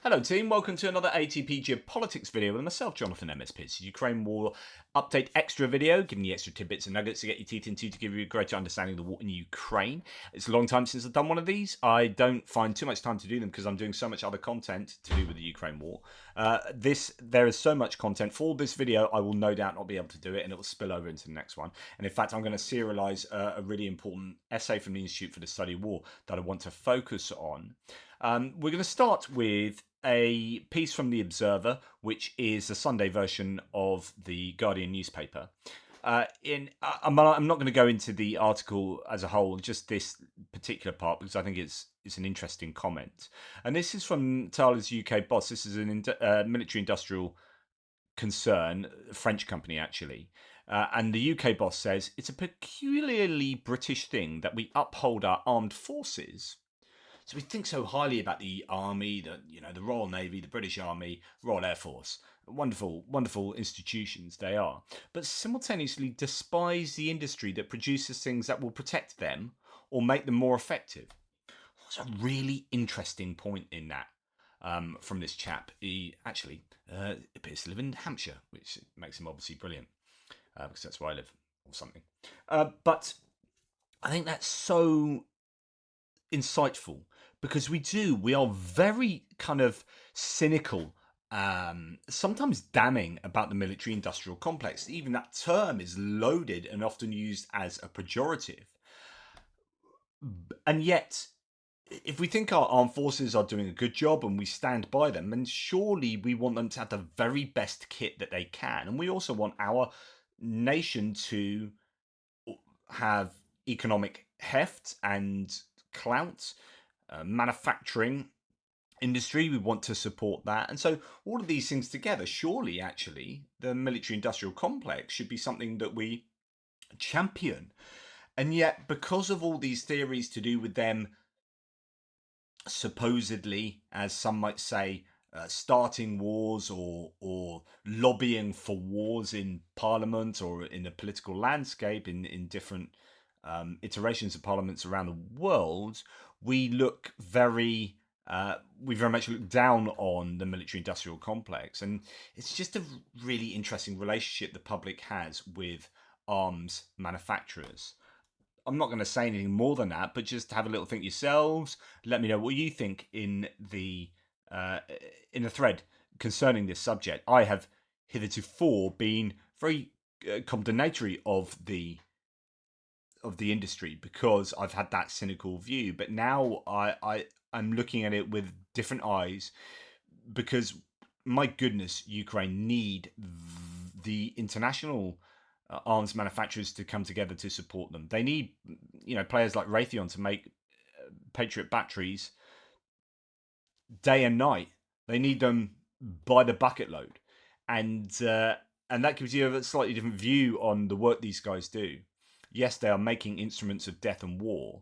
Hello team, welcome to another ATP Geopolitics video with myself, Jonathan MSP. It's a Ukraine War update extra video, giving you extra tidbits and nuggets to get your teeth into to give you a greater understanding of the war in Ukraine. It's a long time since I've done one of these. I don't find too much time to do them because I'm doing so much other content to do with the Ukraine War. There is so much content. For this video, I will no doubt not be able to do it and it will spill over into the next one. And in fact, I'm going to serialize a really important essay from the Institute for the Study of War that I want to focus on. We're going to start with a piece from The Observer, which is the Sunday version of the Guardian newspaper. I'm not going to go into the article as a whole, just this particular part, because I think it's an interesting comment. And this is from Thales UK Boss. This is an military-industrial concern, a French company actually. And the UK boss says, it's a peculiarly British thing that we uphold our armed forces. So we think so highly about the army, the Royal Navy, the British Army, Royal Air Force. Wonderful, wonderful institutions they are. But simultaneously despise the industry that produces things that will protect them or make them more effective. That's a really interesting point in that from this chap. He actually appears to live in Hampshire, which makes him obviously brilliant because that's where I live or something. But I think that's so insightful because we are very kind of cynical, sometimes damning about the military industrial complex. Even that term is loaded and often used as a pejorative. And yet, if we think our armed forces are doing a good job and we stand by them, then surely we want them to have the very best kit that they can. And we also want our nation to have economic heft and clout, manufacturing industry, we want to support that. And so all of these things together, surely actually the military industrial complex should be something that we champion. And yet because of all these theories to do with them supposedly, as some might say, starting wars or lobbying for wars in parliament or in the political landscape in different iterations of parliaments around the world, we very much look down on the military-industrial complex. And it's just a really interesting relationship the public has with arms manufacturers. I'm not going to say anything more than that, but just have a little think yourselves. Let me know what you think in the thread concerning this subject. I have hitherto been very condemnatory of the industry because I've had that cynical view, but now I'm looking at it with different eyes because, my goodness, Ukraine need the international arms manufacturers to come together to support them. They need, players like Raytheon to make Patriot batteries day and night. They need them by the bucket load, and that gives you a slightly different view on the work these guys do. Yes, they are making instruments of death and war,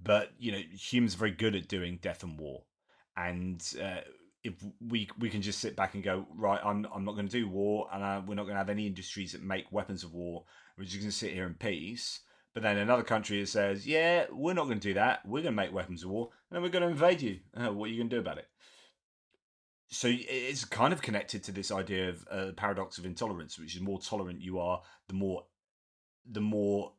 but humans are very good at doing death and war. And if we can just sit back and go, right, I'm not going to do war, and we're not going to have any industries that make weapons of war. We're just going to sit here in peace. But then another country says, yeah, we're not going to do that. We're going to make weapons of war, and then we're going to invade you. What are you going to do about it? So it's kind of connected to this idea of the paradox of intolerance, which is more tolerant you are, the more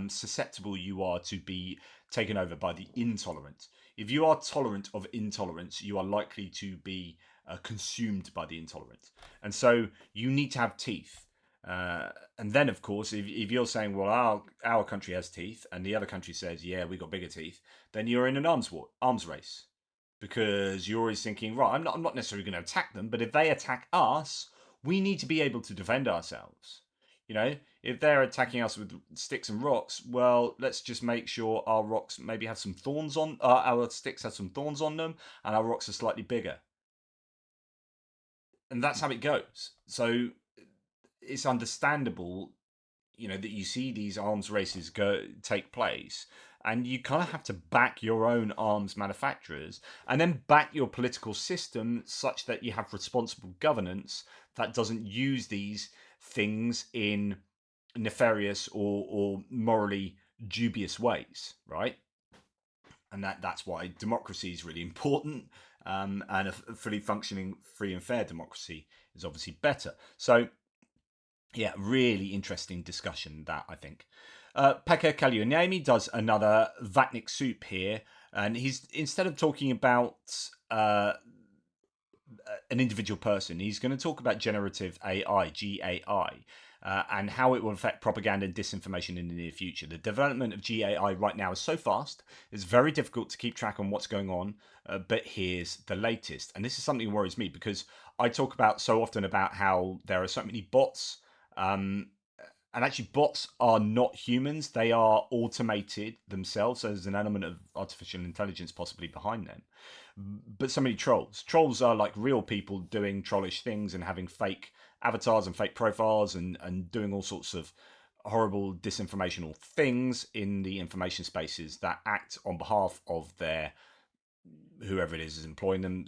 susceptible you are to be taken over by the intolerant. If you are tolerant of intolerance, you are likely to be consumed by the intolerant. And so you need to have teeth. And then, of course, if you're saying, well, our country has teeth, and the other country says, yeah, we got bigger teeth, then you're in an arms race. Because you're always thinking, right, I'm not necessarily going to attack them, but if they attack us, we need to be able to defend ourselves. If they're attacking us with sticks and rocks, well, let's just make sure our rocks maybe have some thorns on, our sticks have some thorns on them, and our rocks are slightly bigger. And that's how it goes. So it's understandable, that you see these arms races take place, and you kind of have to back your own arms manufacturers and then back your political system such that you have responsible governance that doesn't use these things in nefarious or morally dubious ways, right? And that's why democracy is really important. and a fully functioning free and fair democracy is obviously better. So yeah, really interesting discussion that, I think. Pekka Kallioniemi does another Vatnik soup here, and he's, instead of talking about an individual person, he's going to talk about generative AI, GAI, and how it will affect propaganda and disinformation in the near future. The development of GAI right now is so fast, it's very difficult to keep track on what's going on, but here's the latest. And this is something that worries me, because I talk about so often about how there are so many bots, um, and actually bots are not humans, they are automated themselves, so there's an element of artificial intelligence possibly behind them. But so many trolls are like real people doing trollish things and having fake avatars and fake profiles, and doing all sorts of horrible disinformational things in the information spaces that act on behalf of their, whoever it is employing them,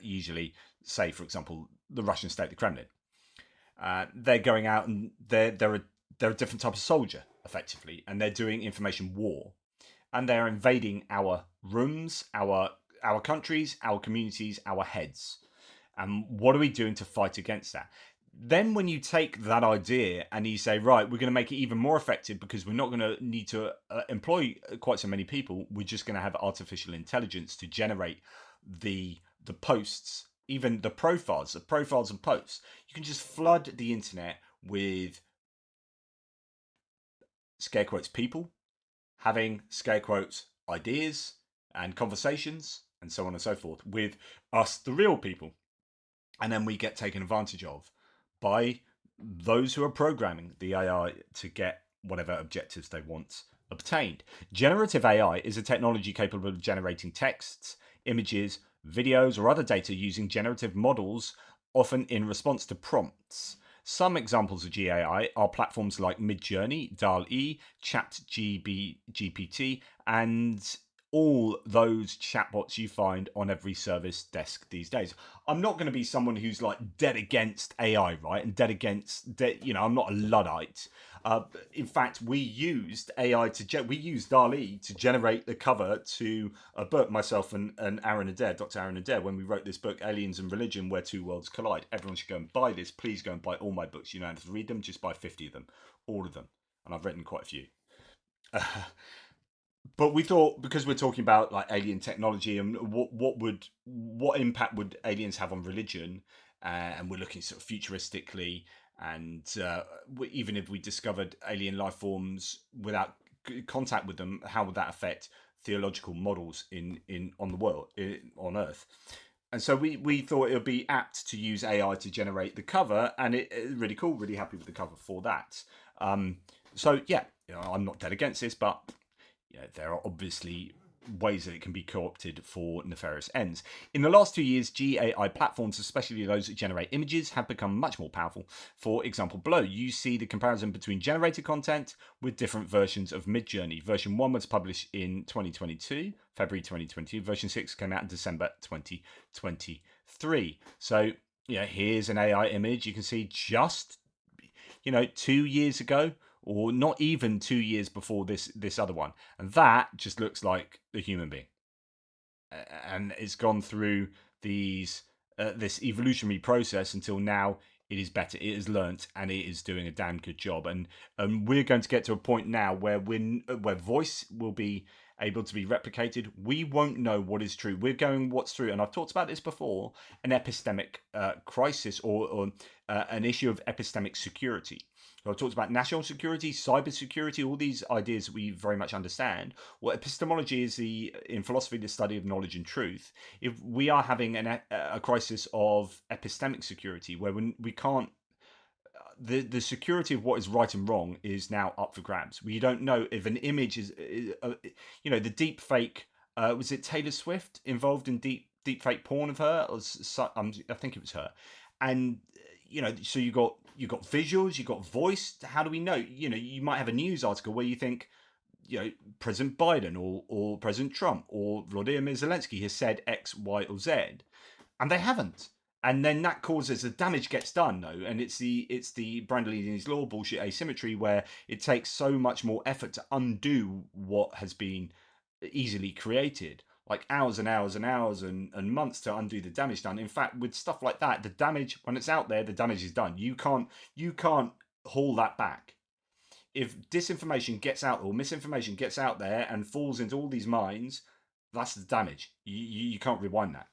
usually, say for example, the Russian state, the Kremlin. They're going out, and they're a different type of soldier, effectively, and they're doing information war, and they're invading our rooms, our countries, our communities, our heads. And what are we doing to fight against that? Then when you take that idea and you say, right, we're going to make it even more effective, because we're not going to need to employ quite so many people. We're just going to have artificial intelligence to generate the posts, even the profiles and posts. You can just flood the internet with, scare quotes, people having, scare quotes, ideas and conversations and so on and so forth with us, the real people. And then we get taken advantage of by those who are programming the AI to get whatever objectives they want obtained. Generative AI is a technology capable of generating texts, images, videos, or other data using generative models, often in response to prompts. Some examples of GAI are platforms like Midjourney, DALL-E, ChatGPT, and all those chatbots you find on every service desk these days. I'm not going to be someone who's like dead against AI, right? And dead against, I'm not a Luddite. In fact, we used AI we used DALL-E to generate the cover to a book, myself and Aaron Adair, Dr. Aaron Adair, when we wrote this book, Aliens and Religion, Where Two Worlds Collide. Everyone should go and buy this. Please go and buy all my books. You don't have to read them, just buy 50 of them, all of them. And I've written quite a few. But we thought, because we're talking about like alien technology and what impact would aliens have on religion, and we're looking sort of futuristically, and even if we discovered alien life forms without contact with them, how would that affect theological models in on the world, on Earth? And so we thought it would be apt to use AI to generate the cover, and it's really cool, really happy with the cover for that. So yeah, I'm not dead against this, but there are obviously ways that it can be co-opted for nefarious ends. In the last 2 years, GAI platforms, especially those that generate images, have become much more powerful. For example, below, you see the comparison between generated content with different versions of Midjourney. Version 1 was published in 2022, February 2022. Version 6 came out in December 2023. So, here's an AI image. You can see just, 2 years ago, or not even 2 years before this other one, and that just looks like a human being, and it's gone through this evolutionary process until now. It is better, it has learnt, and it is doing a damn good job. And we're going to get to a point now where voice will be able to be replicated. We won't know what is true. We're going what's through, and I've talked about this before, an epistemic crisis, or an issue of epistemic security. So I talked about national security, cyber security, all these ideas that we very much understand. Well, epistemology is in philosophy, the study of knowledge and truth. If we are having a crisis of epistemic security, where we can't, the security of what is right and wrong is now up for grabs. We don't know if an image is the deep fake. Was it Taylor Swift involved in deep fake porn of her? I think it was her. And so you got visuals, you got voice. How do we know? You might have a news article where you think, President Biden or President Trump or Vladimir Zelensky has said X, Y, or Z, and they haven't. And then that causes the damage gets done, though, and it's the Brandolini's law bullshit asymmetry, where it takes so much more effort to undo what has been easily created. like hours and hours and hours and months to undo the damage done. In fact, with stuff like that, the damage, when it's out there, the damage is done. You can't haul that back. If disinformation gets out or misinformation gets out there and falls into all these minds, that's the damage. You can't rewind that.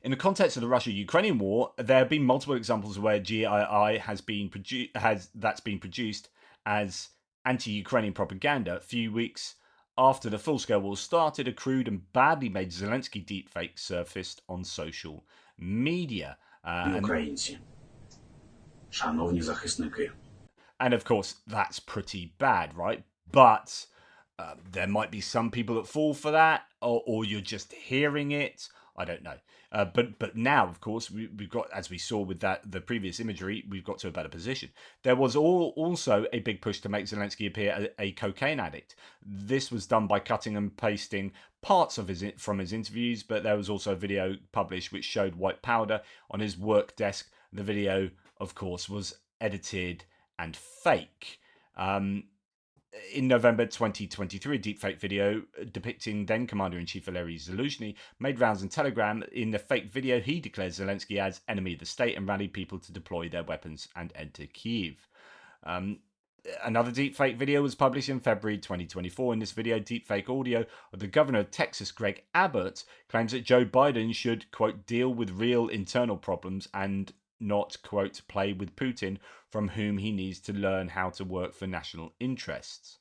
In the context of the Russia-Ukrainian war, there have been multiple examples where GII has been produced as anti-Ukrainian propaganda. A few weeks after the full-scale war started, a crude and badly made Zelensky deepfake surfaced on social media. Українці, шановні захисники. And of course, that's pretty bad, right? But there might be some people that fall for that, or you're just hearing it. I don't know. But now, of course, we've got, as we saw with the previous imagery, we've got to a better position. There was also a big push to make Zelensky appear a cocaine addict. This was done by cutting and pasting parts of from his interviews, but there was also a video published which showed white powder on his work desk. The video, of course, was edited and fake. In November 2023, a deepfake video depicting then Commander-in-Chief Valery Zaluzhny made rounds on Telegram. In the fake video, he declared Zelensky as enemy of the state and rallied people to deploy their weapons and enter Kyiv. Another deepfake video was published in February 2024. In this video, deepfake audio of the governor of Texas, Greg Abbott, claims that Joe Biden should, quote, deal with real internal problems and not, quote, play with Putin, from whom he needs to learn how to work for national interests.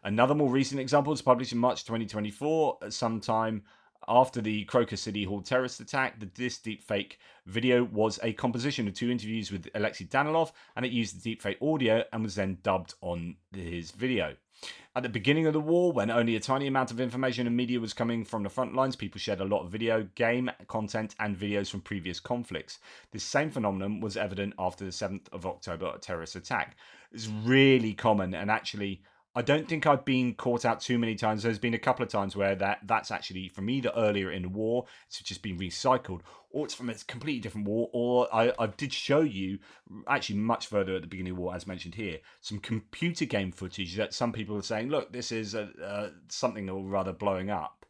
Another more recent example was published in March 2024, sometime after the Crocus City Hall terrorist attack. This deepfake video was a composition of two interviews with Alexei Danilov, and it used the deepfake audio and was then dubbed on his video. At the beginning of the war, when only a tiny amount of information and media was coming from the front lines, people shared a lot of video, game content, and videos from previous conflicts. This same phenomenon was evident after the 7th of October terrorist attack. It's really common, and actually, I don't think I've been caught out too many times. There's been a couple of times where that's actually from either earlier in the war, it's just been recycled, or it's from a completely different war, or I did show you, actually much further at the beginning of the war, as mentioned here, some computer game footage that some people are saying, look, this is something or rather blowing up.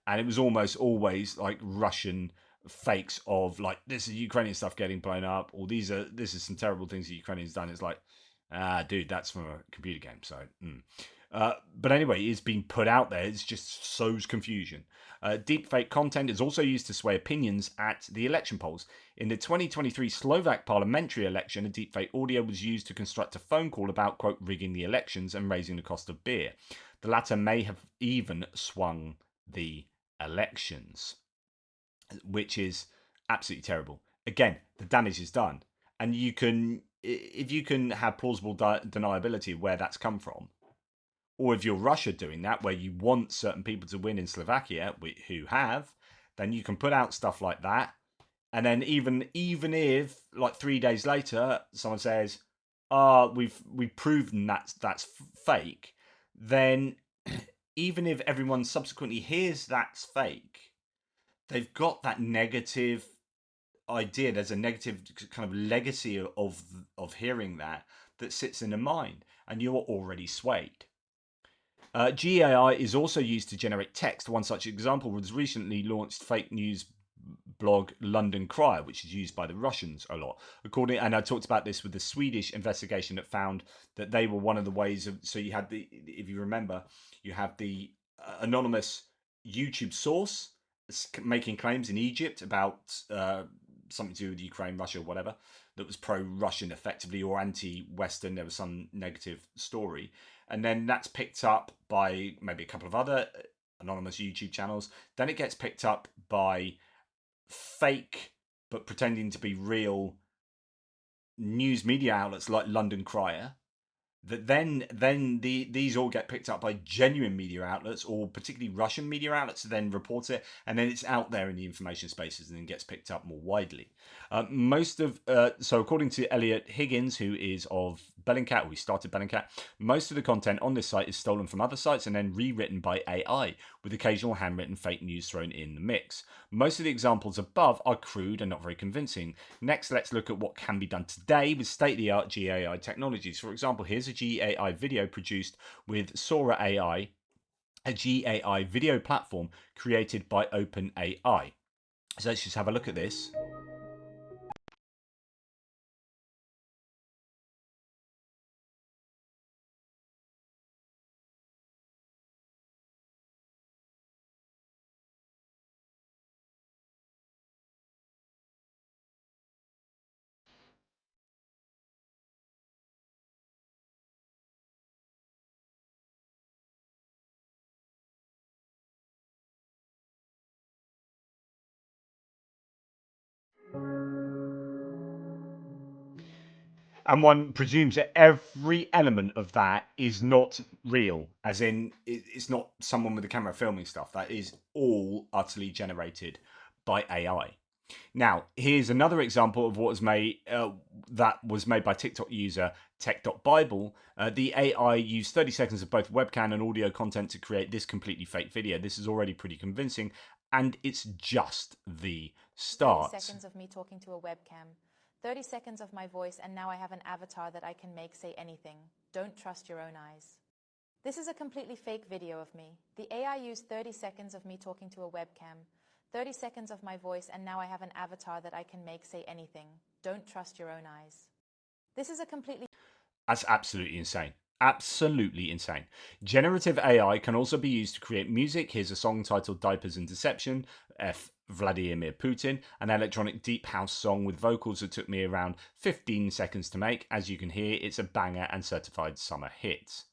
And it was almost always like Russian fakes of like, this is Ukrainian stuff getting blown up, or this is some terrible things the Ukrainians done. It's like, dude, that's from a computer game. So, but anyway, it's been put out there. It just sows confusion. Deepfake content is also used to sway opinions at the election polls. In the 2023 Slovak parliamentary election, a deepfake audio was used to construct a phone call about, quote, rigging the elections and raising the cost of beer. The latter may have even swung the elections, which is absolutely terrible. Again, the damage is done. And if you can have plausible deniability of where that's come from, or if you're Russia doing that, where you want certain people to win in Slovakia, who have, then you can put out stuff like that. And then even if, like 3 days later, someone says, we've proven that's fake, then even if everyone subsequently hears that's fake, they've got that negative idea. There's a negative kind of legacy of hearing that sits in the mind, and you're already swayed. GAI is also used to generate text. One such example was recently launched fake news blog London Crier, which is used by the Russians a lot. And I talked about this with the Swedish investigation that found that they were one of the ways of. So you had if you remember, you have the anonymous YouTube source making claims in Egypt about something to do with Ukraine, Russia, whatever, that was pro-Russian effectively or anti-Western. There was some negative story. And then that's picked up by maybe a couple of other anonymous YouTube channels. Then it gets picked up by fake, but pretending to be real news media outlets like London Crier. That then these all get picked up by genuine media outlets, or particularly Russian media outlets, to then report it, and then it's out there in the information spaces and then gets picked up more widely. So according to Elliot Higgins, who is of Bellingcat, or he started Bellingcat, most of the content on this site is stolen from other sites and then rewritten by AI, with occasional handwritten fake news thrown in the mix. Most of the examples above are crude and not very convincing. Next, let's look at what can be done today with state-of-the-art GAI technologies. For example, here's a GAI video produced with Sora AI a GAI video platform created by OpenAI. So let's just have a look at this. And one presumes that every element of that is not real, as in it's not someone with a camera filming stuff. That is all utterly generated by AI. Now, here's another example of what was made that was made by TikTok user tech.bible. The AI used 30 seconds of both webcam and audio content to create this completely fake video. This is already pretty convincing, and it's just the start. 30 seconds of me talking to a webcam. 30 seconds of my voice, and now I have an avatar that I can make say anything. Don't trust your own eyes. This is a completely fake video of me. The AI used 30 seconds of me talking to a webcam. 30 seconds of my voice, and now I have an avatar that I can make say anything. Don't trust your own eyes. This is a completely... That's absolutely insane. Absolutely insane. Generative AI can also be used to create music. Here's a song titled Diapers and Deception, F. Vladimir Putin, an electronic deep house song with vocals that took me around 15 seconds to make. As you can hear, it's a banger and certified summer hit.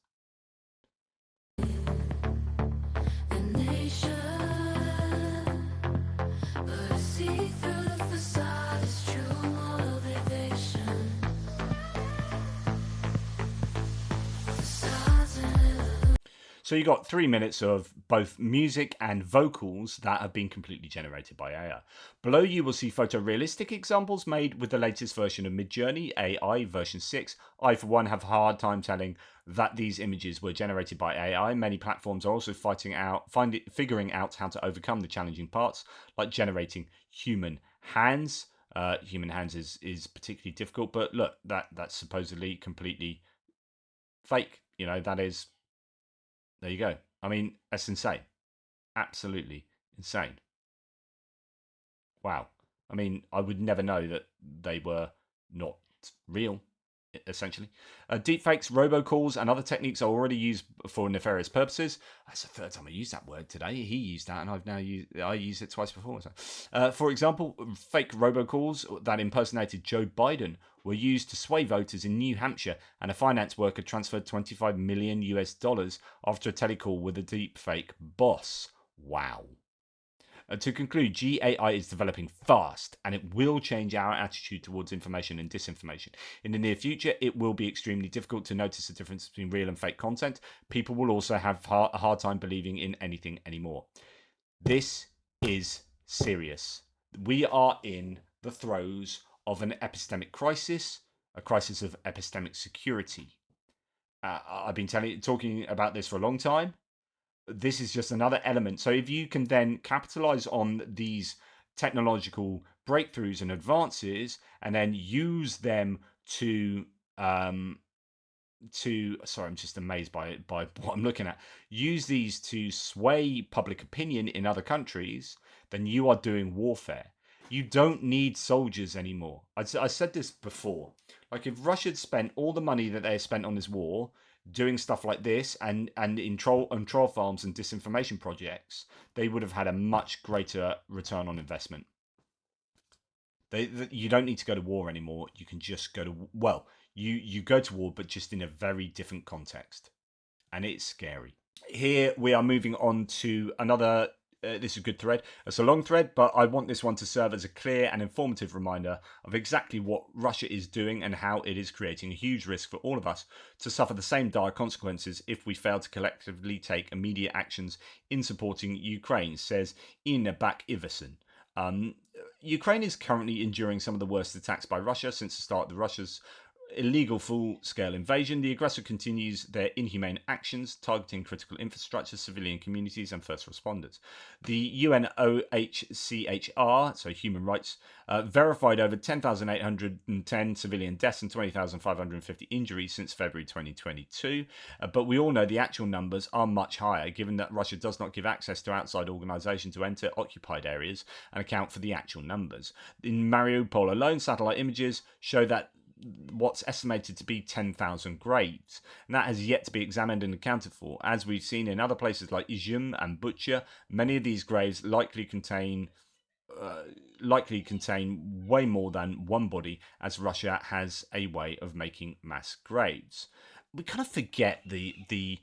So you got 3 minutes of both music and vocals that have been completely generated by AI. Below you will see photorealistic examples made with the latest version of Midjourney AI version 6. I, for one, have a hard time telling that these images were generated by AI. Many platforms are also figuring out how to overcome the challenging parts, like generating human hands. Human hands is particularly difficult, but look, that's supposedly completely fake. You know, that is... There you go. I mean, that's insane. Absolutely insane. Wow. I mean, I would never know that they were not real, essentially. Deepfakes, robocalls, and other techniques are already used for nefarious purposes. That's the third time I used that word today. He used that, and I used it twice before. So. For example, fake robocalls that impersonated Joe Biden were used to sway voters in New Hampshire, and a finance worker transferred $25 million after a telecall with a deepfake boss. Wow. To conclude, GAI is developing fast, and it will change our attitude towards information and disinformation. In the near future, it will be extremely difficult to notice the difference between real and fake content. People will also have a hard time believing in anything anymore. This is serious. We are in the throes of an epistemic crisis, a crisis of epistemic security. I've been talking about this for a long time. This is just another element. So if you can then capitalize on these technological breakthroughs and advances, and then use them to sorry, I'm just amazed by what I'm looking at. Use these to sway public opinion in other countries, then you are doing warfare. You don't need soldiers anymore. I said this before. Like, if Russia had spent all the money that they spent on this war doing stuff like this and in troll farms and disinformation projects, they would have had a much greater return on investment. You don't need to go to war anymore. You can just go to... Well, you go to war, but just in a very different context. And it's scary. Here we are moving on to another... this is a good thread. It's a long thread, but I want this one to serve as a clear and informative reminder of exactly what Russia is doing and how it is creating a huge risk for all of us to suffer the same dire consequences if we fail to collectively take immediate actions in supporting Ukraine, says Ina Bak-Iverson. Ukraine is currently enduring some of the worst attacks by Russia since the start of Russia's illegal full-scale invasion, the aggressor continues their inhumane actions, targeting critical infrastructure, civilian communities, and first responders. The UNOHCHR, so human rights, verified over 10,810 civilian deaths and 20,550 injuries since February 2022. But we all know the actual numbers are much higher, given that Russia does not give access to outside organisations to enter occupied areas and account for the actual numbers. In Mariupol alone, satellite images show that what's estimated to be 10,000 graves, and that has yet to be examined and accounted for. As we've seen in other places like Izum and Bucha, many of these graves likely contain way more than one body, as Russia has a way of making mass graves. We kind of forget the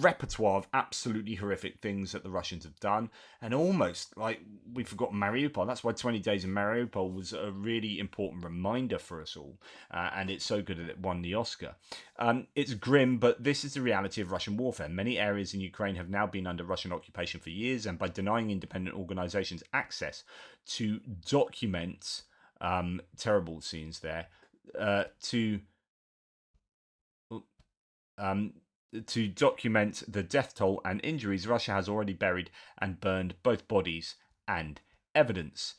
repertoire of absolutely horrific things that the Russians have done, and almost like we forgot Mariupol. That's why 20 Days in Mariupol was a really important reminder for us all, and it's so good that it won the Oscar. It's grim, but this is the reality of Russian warfare. Many areas in Ukraine have now been under Russian occupation for years, and by denying independent organizations access to document terrible scenes there, to document the death toll and injuries, Russia has already buried and burned both bodies and evidence.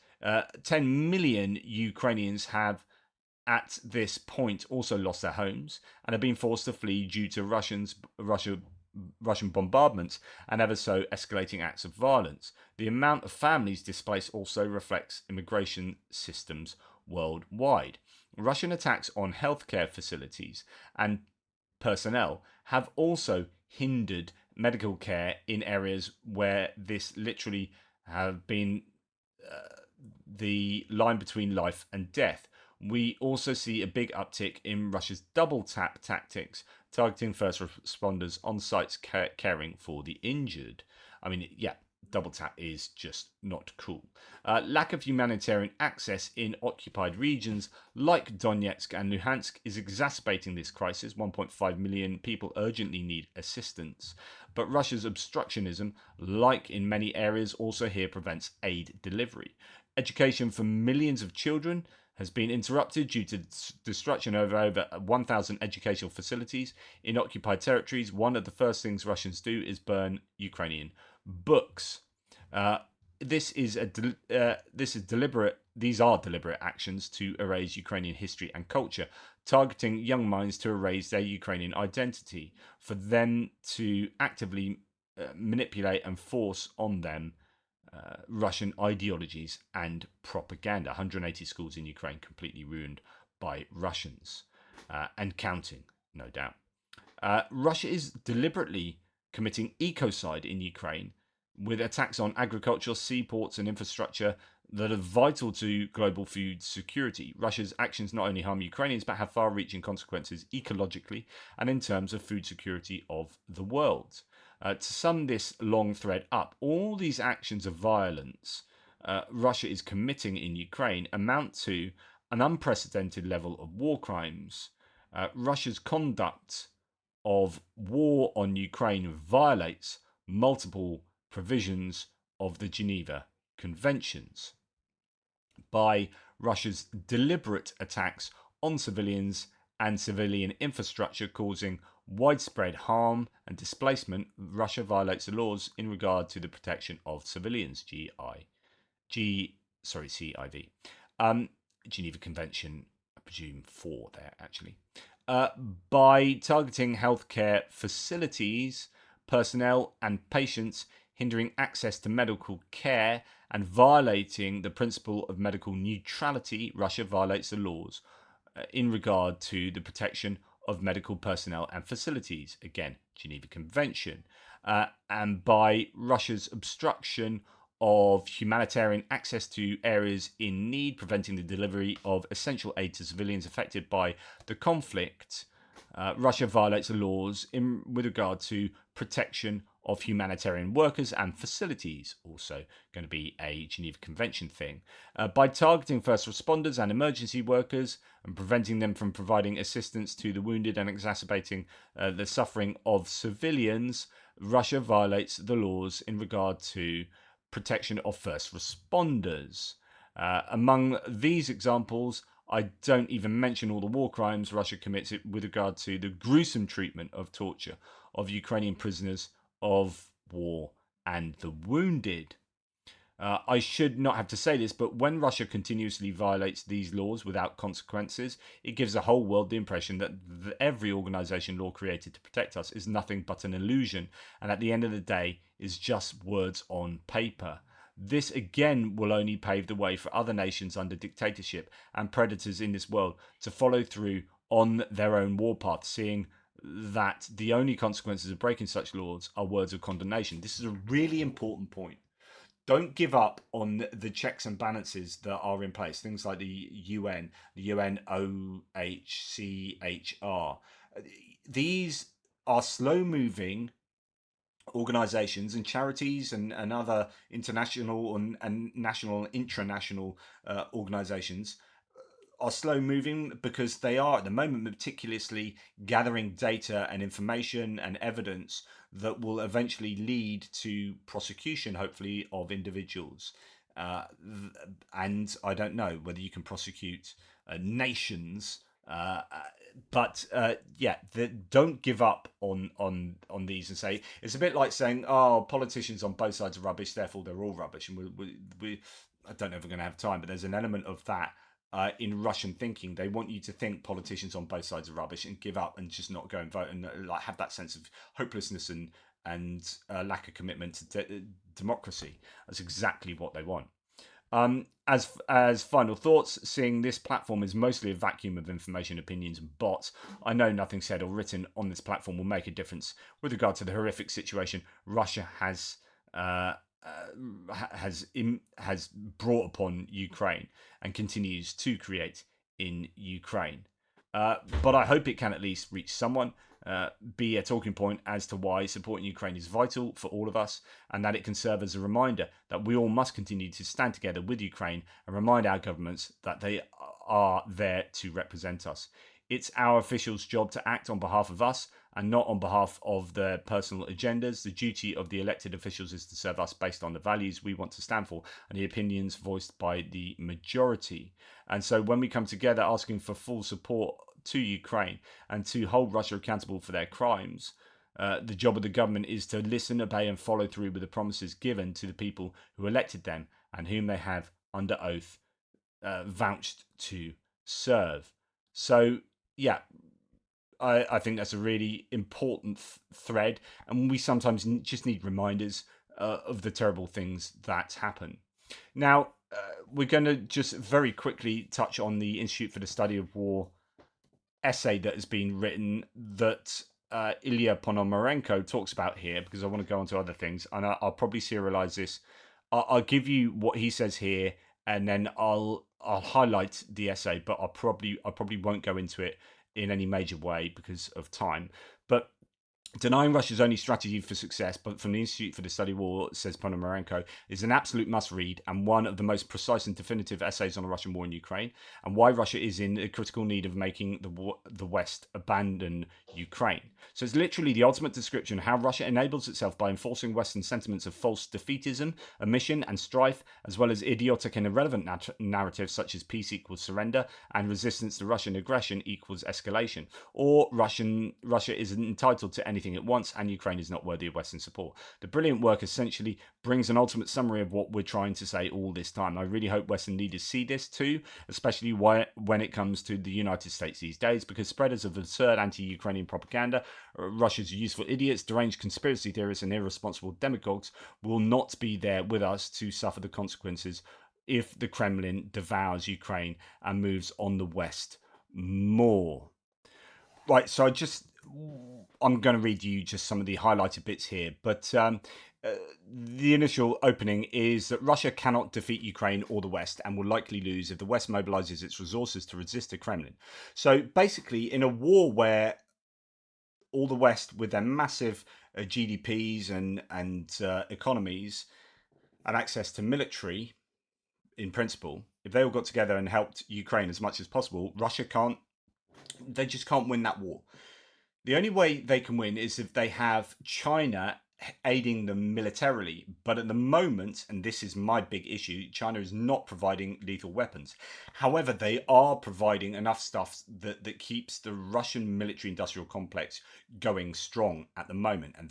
10 million Ukrainians have, at this point, also lost their homes and have been forced to flee due to Russian bombardments and ever so escalating acts of violence. The amount of families displaced also reflects immigration systems worldwide. Russian attacks on healthcare facilities and personnel have also hindered medical care in areas where this literally have been the line between life and death. We also see a big uptick in Russia's double tap tactics, targeting first responders on sites caring for the injured. I mean, yeah, double tap is just not cool. Lack of humanitarian access in occupied regions like Donetsk and Luhansk is exacerbating this crisis. 1.5 million people urgently need assistance. But Russia's obstructionism, like in many areas, also here prevents aid delivery. Education for millions of children has been interrupted due to destruction of over 1,000 educational facilities in occupied territories. One of the first things Russians do is burn Ukrainian books. These are deliberate actions to erase Ukrainian history and culture, targeting young minds to erase their Ukrainian identity, for them to actively manipulate and force on them Russian ideologies and propaganda. 180 schools in Ukraine completely ruined by Russians, and counting, no doubt. Russia is deliberately committing ecocide in Ukraine, with attacks on agriculture, seaports, and infrastructure that are vital to global food security. Russia's actions not only harm Ukrainians, but have far-reaching consequences ecologically and in terms of food security of the world. To sum this long thread up, all these actions of violence Russia is committing in Ukraine amount to an unprecedented level of war crimes. Russia's conduct of war on Ukraine violates multiple provisions of the Geneva Conventions by Russia's deliberate attacks on civilians and civilian infrastructure, causing widespread harm and displacement. Russia violates the laws in regard to the protection of civilians. CIV. Geneva Convention, I presume 4 there actually. By targeting healthcare facilities, personnel, and patients, hindering access to medical care, and violating the principle of medical neutrality, Russia violates the laws in regard to the protection of medical personnel and facilities. Again, Geneva Convention. And by Russia's obstruction of humanitarian access to areas in need, preventing the delivery of essential aid to civilians affected by the conflict, Russia violates the laws with regard to protection of humanitarian workers and facilities, also going to be a Geneva Convention thing. By targeting first responders and emergency workers and preventing them from providing assistance to the wounded and exacerbating the suffering of civilians, Russia violates the laws in regard to protection of first responders. Among these examples I don't even mention all the war crimes Russia commits with regard to the gruesome treatment of torture of Ukrainian prisoners of war and the wounded. I should not have to say this, but when Russia continuously violates these laws without consequences, it gives the whole world the impression that every organization law created to protect us is nothing but an illusion, and at the end of the day is just words on paper. This again will only pave the way for other nations under dictatorship and predators in this world to follow through on their own warpath, seeing that the only consequences of breaking such laws are words of condemnation. This is a really important point. Don't give up on the checks and balances that are in place. Things like the UN, the UNOHCHR. These are slow moving organizations and charities and other international and national and intranational organizations are slow moving because they are at the moment meticulously gathering data and information and evidence that will eventually lead to prosecution, hopefully, of individuals. And I don't know whether you can prosecute nations, but don't give up on these and say it's a bit like saying, "Oh, politicians on both sides are rubbish, therefore they're all rubbish." And we I don't know if we're going to have time, but there's an element of that in Russian thinking. They want you to think politicians on both sides are rubbish and give up and just not go and vote and like have that sense of hopelessness and lack of commitment to democracy. That's exactly what they want. As final thoughts, seeing this platform is mostly a vacuum of information, opinions, and bots, I know nothing said or written on this platform will make a difference with regard to the horrific situation Russia has brought upon Ukraine and continues to create in Ukraine. But I hope it can at least reach someone, be a talking point as to why supporting Ukraine is vital for all of us, and that it can serve as a reminder that we all must continue to stand together with Ukraine and remind our governments that they are there to represent us. It's our officials' job to act on behalf of us and not on behalf of their personal agendas. The duty of the elected officials is to serve us based on the values we want to stand for and the opinions voiced by the majority. And so when we come together asking for full support to Ukraine and to hold Russia accountable for their crimes, the job of the government is to listen, obey, and follow through with the promises given to the people who elected them and whom they have, under oath, vouched to serve. So, yeah, I think that's a really important thread, and we sometimes just need reminders of the terrible things that happen. Now, we're going to just very quickly touch on the Institute for the Study of War essay that has been written that Ilya Ponomarenko talks about here, because I want to go on to other things, and I'll probably serialize this. I'll give you what he says here, and then I'll highlight the essay, but I probably won't go into it in any major way because of time. But denying Russia's only strategy for success, but from the Institute for the Study of War, says Ponomarenko, is an absolute must-read and one of the most precise and definitive essays on the Russian war in Ukraine and why Russia is in a critical need of making the West abandon Ukraine. So it's literally the ultimate description of how Russia enables itself by enforcing Western sentiments of false defeatism, omission, and strife, as well as idiotic and irrelevant narratives such as peace equals surrender and resistance to Russian aggression equals escalation, or Russia is entitled to anything it wants and Ukraine is not worthy of Western support. The brilliant work essentially brings an ultimate summary of what we're trying to say all this time. I really hope Western leaders see this too, especially when it comes to the United States these days, because spreaders of absurd anti-Ukrainian propaganda, Russia's useful idiots, deranged conspiracy theorists and irresponsible demagogues will not be there with us to suffer the consequences if the Kremlin devours Ukraine and moves on the West more. Right, so I'm going to read you just some of the highlighted bits here, but the initial opening is that Russia cannot defeat Ukraine or the West and will likely lose if the West mobilizes its resources to resist the Kremlin. So basically, in a war where all the West, with their massive GDPs and economies and access to military, in principle, if they all got together and helped Ukraine as much as possible, Russia just can't win that war. The only way they can win is if they have China aiding them militarily. But at the moment, and this is my big issue, China is not providing lethal weapons. However, they are providing enough stuff that keeps the Russian military industrial complex going strong at the moment. And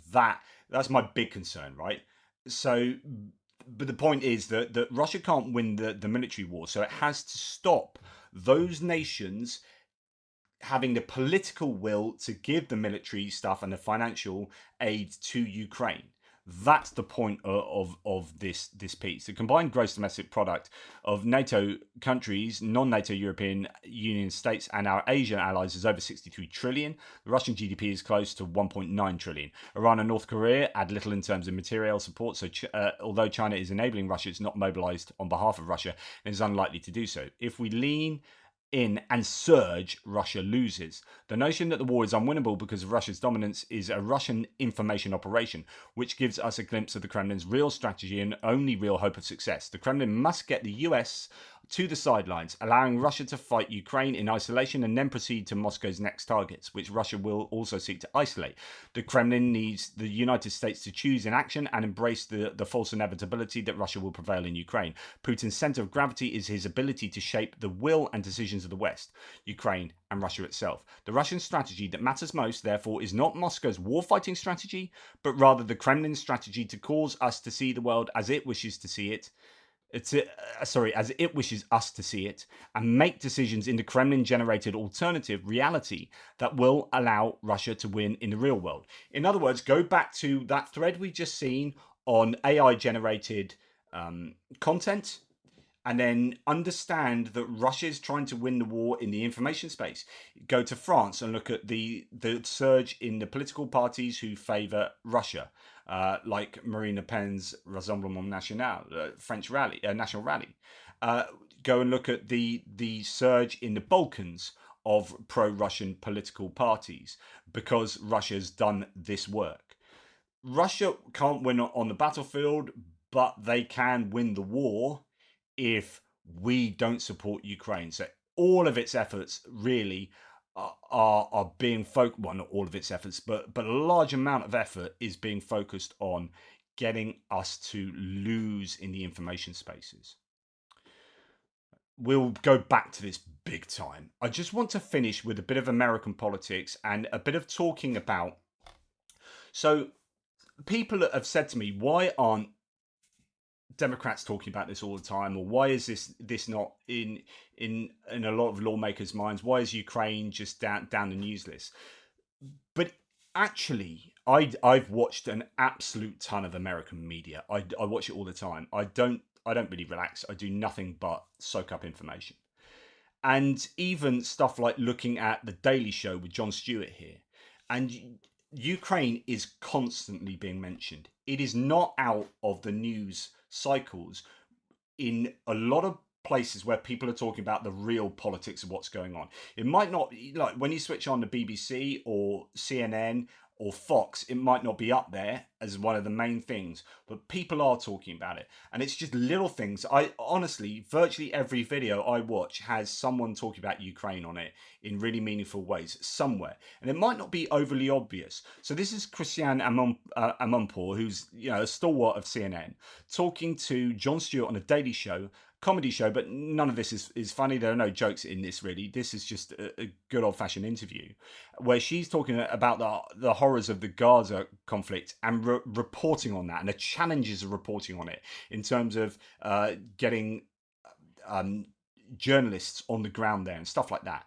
that's my big concern, right? So, but the point is that Russia can't win the military war. So it has to stop those nations having the political will to give the military stuff and the financial aid to Ukraine. That's the point of this piece. The combined gross domestic product of NATO countries, non-NATO European Union states, and our Asian allies is over 63 trillion. The Russian GDP is close to 1.9 trillion. Iran and North Korea add little in terms of material support. So although China is enabling Russia, it's not mobilized on behalf of Russia and is unlikely to do so. If we lean in and surge, Russia loses. The notion that the war is unwinnable because of Russia's dominance is a Russian information operation, which gives us a glimpse of the Kremlin's real strategy and only real hope of success. The Kremlin must get the US to the sidelines, allowing Russia to fight Ukraine in isolation and then proceed to Moscow's next targets, which Russia will also seek to isolate. The Kremlin needs the United States to choose in action and embrace the false inevitability that Russia will prevail in Ukraine. Putin's center of gravity is his ability to shape the will and decisions of the West, Ukraine, and Russia itself. The Russian strategy that matters most, therefore, is not Moscow's warfighting strategy, but rather the Kremlin's strategy to cause us to see the world as it wishes to see it. As it wishes us to see it, and make decisions in the Kremlin-generated alternative reality that will allow Russia to win in the real world. In other words, go back to that thread we just seen on AI-generated content, and then understand that Russia is trying to win the war in the information space. Go to France and look at the surge in the political parties who favour Russia. Like Marine Le Pen's Rassemblement National, French rally, national rally. Go and look at the surge in the Balkans of pro-Russian political parties because Russia's done this work. Russia can't win on the battlefield, but they can win the war if we don't support Ukraine. So all of its efforts really are being focused, well, not all of its efforts, but a large amount of effort is being focused on getting us to lose in the information spaces. We'll go back to this big time. I just want to finish with a bit of American politics and a bit of talking about. So people have said to me, why aren't Democrats talking about this all the time, or why is this not in a lot of lawmakers' minds? Why is Ukraine just down the news list? But actually, I've watched an absolute ton of American media. I watch it all the time. I don't really relax. I do nothing but soak up information, and even stuff like looking at the Daily Show with Jon Stewart here, and Ukraine is constantly being mentioned. It is not out of the news cycles in a lot of places where people are talking about the real politics of what's going on. It might not, like when you switch on the BBC or CNN or Fox, it might not be up there as one of the main things, but people are talking about it. And it's just little things. I honestly, virtually every video I watch has someone talking about Ukraine on it in really meaningful ways somewhere. And it might not be overly obvious. So this is Christiane Amanpour, who's a stalwart of CNN, talking to Jon Stewart on a Daily Show, comedy show, but none of this is funny. There are no jokes in this, really. This is just a good old-fashioned interview where she's talking about the horrors of the Gaza conflict and reporting on that and the challenges of reporting on it in terms of getting journalists on the ground there and stuff like that.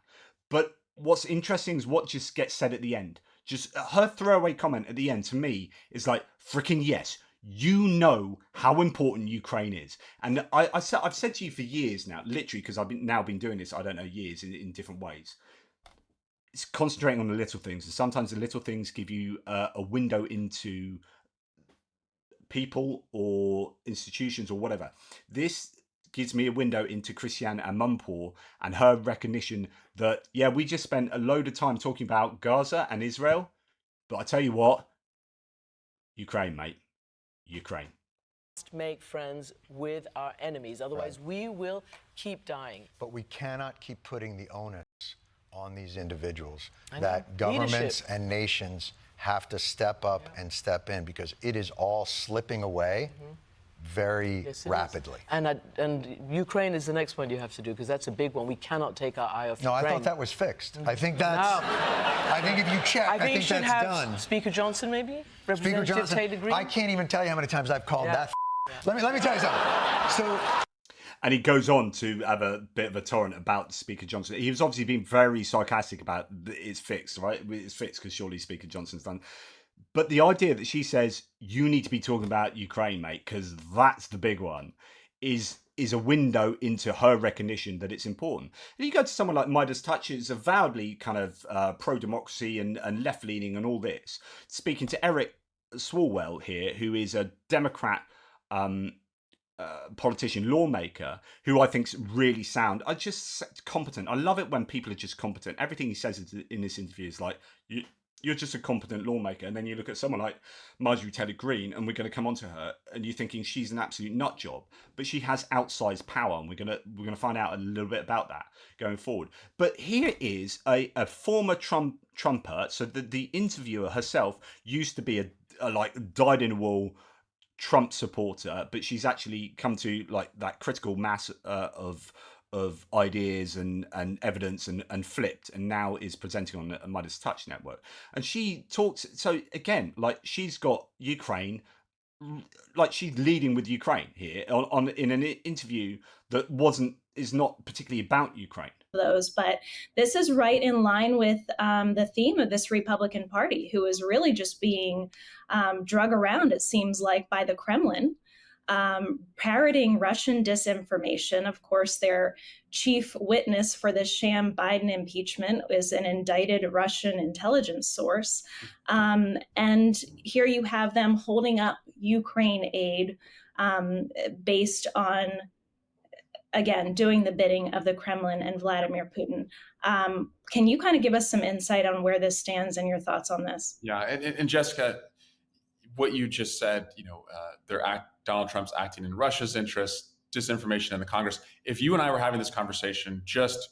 But what's interesting is what just gets said at the end. Just her throwaway comment at the end to me is like, freaking yes. You know how important Ukraine is. And I've said to you for years now, literally, because I've been doing this, I don't know, years in different ways. It's concentrating on the little things. And sometimes the little things give you a window into people or institutions or whatever. This gives me a window into Christiane Amanpour and her recognition that, yeah, we just spent a load of time talking about Gaza and Israel. But I tell you what, Ukraine, mate. Ukraine. Make friends with our enemies. Otherwise, we will keep dying. But we cannot keep putting the onus on these individuals that governments and nations have to step up and step in, because it is all slipping away very rapidly. And Ukraine is the next one you have to do, because that's a big one. We cannot take our eye off No, Ukraine. I thought that was fixed. I think that's. I think if you check, I think that's done. Speaker Johnson, maybe. Speaker Johnson. Taylor Greene? I can't even tell you how many times I've called that. Let me tell you something. So. And he goes on to have a bit of a torrent about Speaker Johnson. He was obviously being very sarcastic about it's fixed, right? It's fixed because surely Speaker Johnson's done. But the idea that she says you need to be talking about Ukraine, mate, because that's the big one, is a window into her recognition that it's important. And you go to someone like Midas Touch, who's avowedly kind of pro-democracy and left-leaning and all this, speaking to Eric Swalwell here, who is a Democrat politician, lawmaker, who I think's really sound. Just competent. I love it when people are just competent. Everything he says in this interview is like, you're just a competent lawmaker. And then you look at someone like Marjorie Taylor Greene, and we're going to come on to her, and you're thinking she's an absolute nut job, but she has outsized power, and we're gonna find out a little bit about that going forward. But here is a former Trumper. So the interviewer herself used to be a like dyed-in-the-wool Trump supporter, but she's actually come to like that critical mass of ideas and evidence and flipped, and now is presenting on a Midas Touch network. And she talks, so again, like she's got Ukraine, like she's leading with Ukraine here in an interview that is not particularly about Ukraine. But this is right in line with the theme of this Republican Party, who is really just being drug around, it seems like, by the Kremlin, parroting Russian disinformation. Of course, their chief witness for the sham Biden impeachment is an indicted Russian intelligence source. And here you have them holding up Ukraine aid based on, again, doing the bidding of the Kremlin and Vladimir Putin. Can you kind of give us some insight on where this stands and your thoughts on this? Yeah, and Jessica, what you just said, Donald Trump's acting in Russia's interest, disinformation in the Congress. If you and I were having this conversation just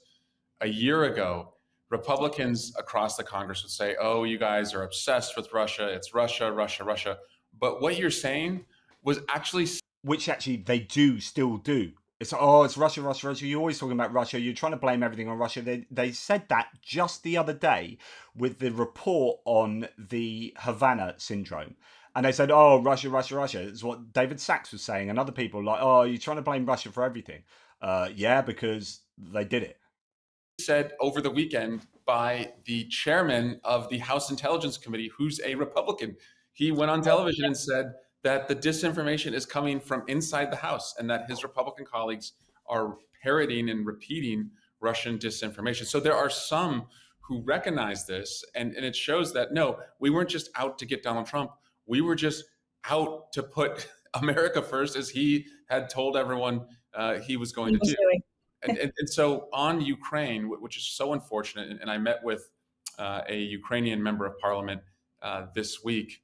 a year ago, Republicans across the Congress would say, oh, you guys are obsessed with Russia. It's Russia, Russia, Russia. But what you're saying was actually... Which actually they still do. It's, oh, it's Russia, Russia, Russia. You're always talking about Russia. You're trying to blame everything on Russia. They said that just the other day with the report on the Havana syndrome. And they said, oh, Russia, Russia, Russia. It's what David Sachs was saying. And other people like, oh, you're trying to blame Russia for everything. Yeah, because they did it. Said over the weekend by the chairman of the House Intelligence Committee, who's a Republican. He went on television and said that the disinformation is coming from inside the House and that his Republican colleagues are parroting and repeating Russian disinformation. So there are some who recognize this, and it shows that, no, we weren't just out to get Donald Trump. We were just out to put America first, as he had told everyone he was going to do. And so on Ukraine, which is so unfortunate, and I met with a Ukrainian member of parliament this week,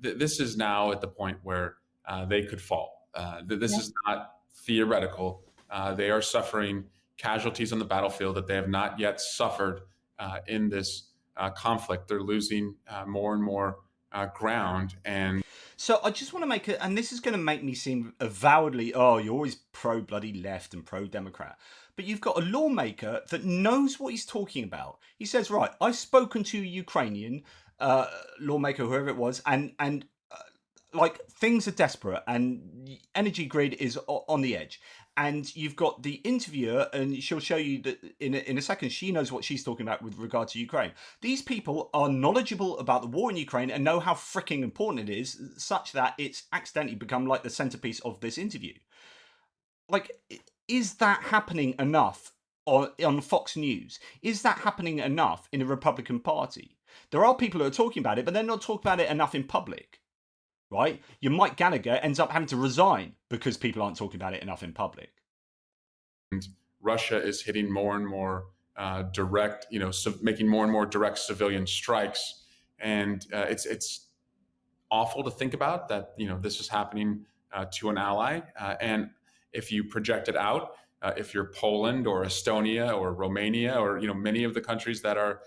this is now at the point where they could fall. This is not theoretical. They are suffering casualties on the battlefield that they have not yet suffered in this conflict. They're losing more and more ground. And so I just want to make it, and this is going to make me seem avowedly, oh, you're always pro-bloody left and pro-Democrat. But you've got a lawmaker that knows what he's talking about. He says, right, I've spoken to a Ukrainian lawmaker, whoever it was, and like things are desperate and energy grid is on the edge. And you've got the interviewer, and she'll show you that in a second, she knows what she's talking about with regard to Ukraine. These people are knowledgeable about the war in Ukraine and know how freaking important it is, such that it's accidentally become like the centerpiece of this interview. Like, is that happening enough on Fox News? Is that happening enough in the Republican Party? There are people who are talking about it, but they're not talking about it enough in public. Right? Your Mike Gallagher ends up having to resign because people aren't talking about it enough in public. And Russia is hitting more and more direct, making more and more direct civilian strikes. And it's awful to think about that, this is happening to an ally. And if you project it out, if you're Poland or Estonia or Romania or, many of the countries that are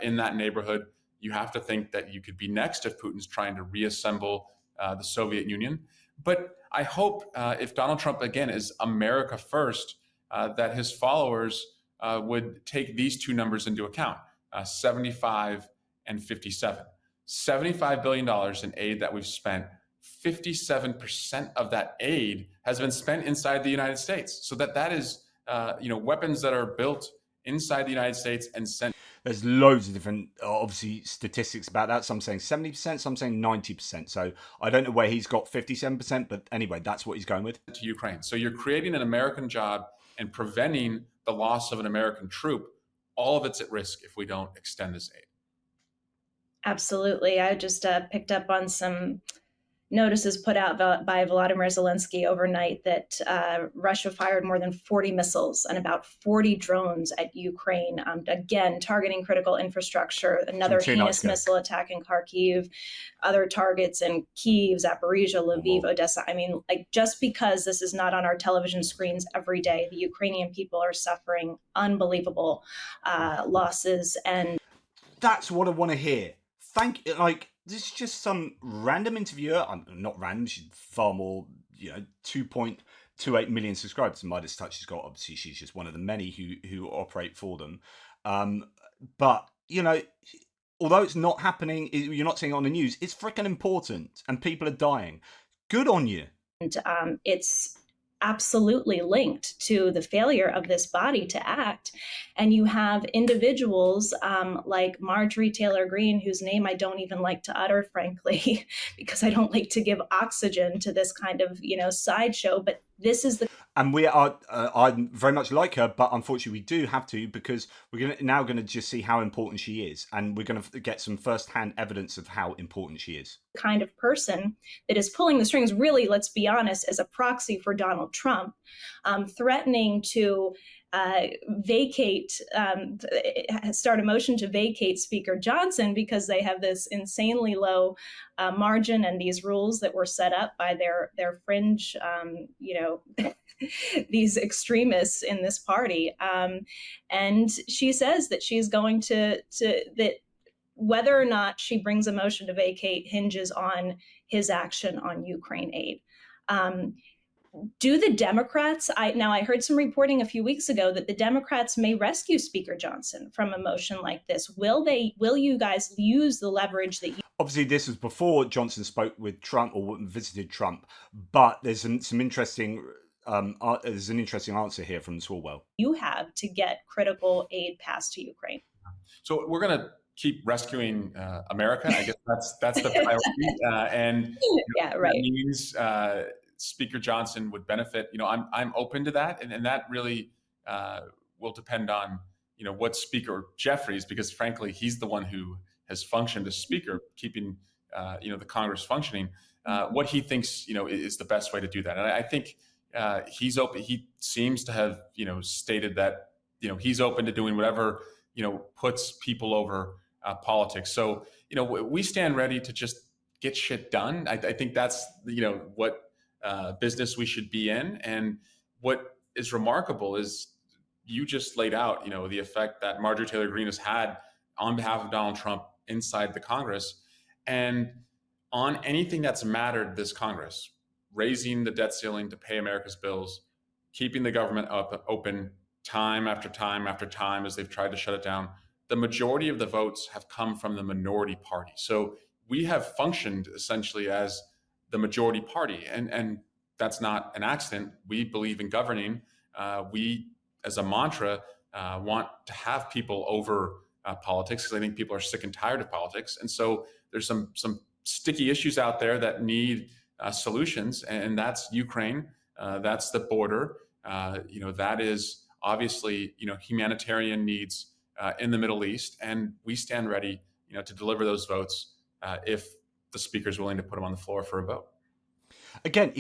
in that neighborhood, You have to think that you could be next if Putin's trying to reassemble the Soviet Union. But I hope if Donald Trump, again, is America first, that his followers would take these two numbers into account, 75 and 57. $75 billion in aid that we've spent, 57% of that aid has been spent inside the United States. So that is, weapons that are built inside the United States and sent. There's loads of different, obviously, statistics about that. Some saying 70%, some saying 90%. So I don't know where he's got 57%, but anyway, that's what he's going with. To Ukraine. So you're creating an American job and preventing the loss of an American troop. All of it's at risk if we don't extend this aid. Absolutely. I just picked up on some notices put out by Volodymyr Zelensky overnight that Russia fired more than 40 missiles and about 40 drones at Ukraine, again, targeting critical infrastructure, another heinous missile attack in Kharkiv, other targets in Kyiv, Zaporizhia, Lviv, Odessa. I mean, like, just because this is not on our television screens every day, the Ukrainian people are suffering unbelievable losses. And that's what I want to hear. This is just some random interviewer. I'm not random. She's far more, 2.28 million subscribers. Midas Touch has got. Obviously, she's just one of the many who operate for them. But although it's not happening, you're not seeing it on the news. It's freaking important, and people are dying. Good on you. And it's absolutely linked to the failure of this body to act. And you have individuals like Marjorie Taylor Greene, whose name I don't even like to utter, frankly, because I don't like to give oxygen to this kind of, sideshow. But this is the... And we are, I very much like her, but unfortunately we do have to, because we're now going to just see how important she is. And we're going to get some first-hand evidence of how important she is. Kind of person that is pulling the strings, really, let's be honest, as a proxy for Donald Trump, threatening to start a motion to vacate Speaker Johnson because they have this insanely low margin and these rules that were set up by their fringe, these extremists in this party. And she says that she's going to that whether or not she brings a motion to vacate hinges on his action on Ukraine aid. Do the Democrats, I heard some reporting a few weeks ago that the Democrats may rescue Speaker Johnson from a motion like this. Will you guys use the leverage that you... Obviously, this was before Johnson spoke with Trump or visited Trump, but there's some interesting... there's an interesting answer here from Swalwell. You have to get critical aid passed to Ukraine. So we're going to keep rescuing America. I guess that's the priority. And that means Speaker Johnson would benefit. I'm open to that, and that really will depend on what Speaker Jeffries, because frankly he's the one who has functioned as Speaker, keeping the Congress functioning. What he thinks is the best way to do that, and I think he's open. He seems to have stated that he's open to doing whatever puts people over politics. So we stand ready to just get shit done. I think that's what business we should be in. And what is remarkable is you just laid out the effect that Marjorie Taylor Greene has had on behalf of Donald Trump inside the Congress, and on anything that's mattered this Congress: raising the debt ceiling to pay America's bills, keeping the government open time after time after time as they've tried to shut it down. The majority of the votes have come from the minority party. So we have functioned essentially as the majority party, and that's not an accident. We believe in governing. We, as a mantra, want to have people over politics, because I think people are sick and tired of politics. And so there's some sticky issues out there that need solutions, and that's Ukraine. That's the border. That is obviously humanitarian needs in the Middle East, and we stand ready to deliver those votes if the speaker is willing to put them on the floor for a vote. Again,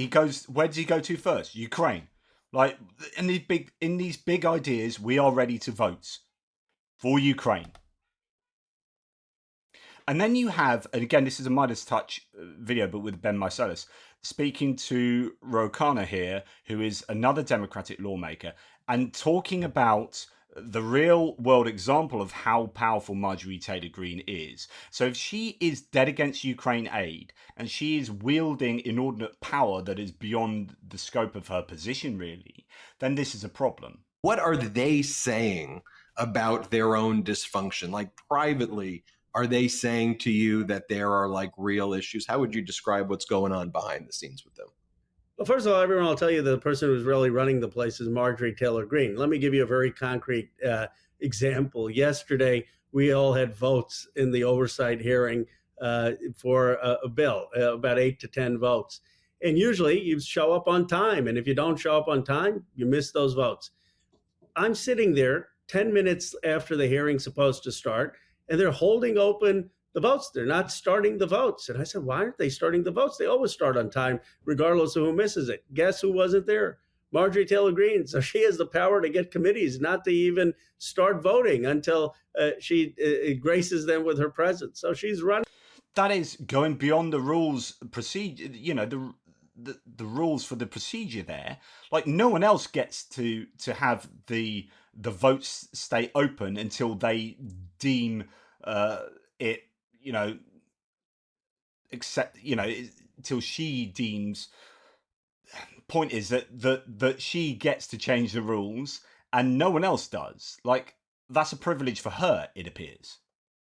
where does he go to first? Ukraine. Like, in these big ideas, we are ready to vote for Ukraine. And then you have, and again, this is a Midas Touch video, but with Ben Mycelis, speaking to Rokana here, who is another Democratic lawmaker, and talking about the real world example of how powerful Marjorie Taylor Greene is. So if she is dead against Ukraine aid and she is wielding inordinate power that is beyond the scope of her position, really, then this is a problem. What are they saying about their own dysfunction? Like privately, are they saying to you that there are like real issues? How would you describe what's going on behind the scenes with them? Well, first of all, everyone will tell you the person who's really running the place is Marjorie Taylor Greene. Let me give you a very concrete example. Yesterday, we all had votes in the oversight hearing for a bill, about 8 to 10 votes. And usually you show up on time. And if you don't show up on time, you miss those votes. I'm sitting there 10 minutes after the hearing's supposed to start, and they're holding open the votes. They're not starting the votes. And I said, why aren't they starting the votes? They always start on time, regardless of who misses it. Guess who wasn't there? Marjorie Taylor Greene. So she has the power to get committees not to even start voting until she graces them with her presence. So she's running. That is going beyond the rules procedure, you know, the rules for the procedure there. Like, no one else gets to have the votes stay open until they deem it, you know, till she deems. Point is that she gets to change the rules and no one else does. Like, that's a privilege for her, it appears.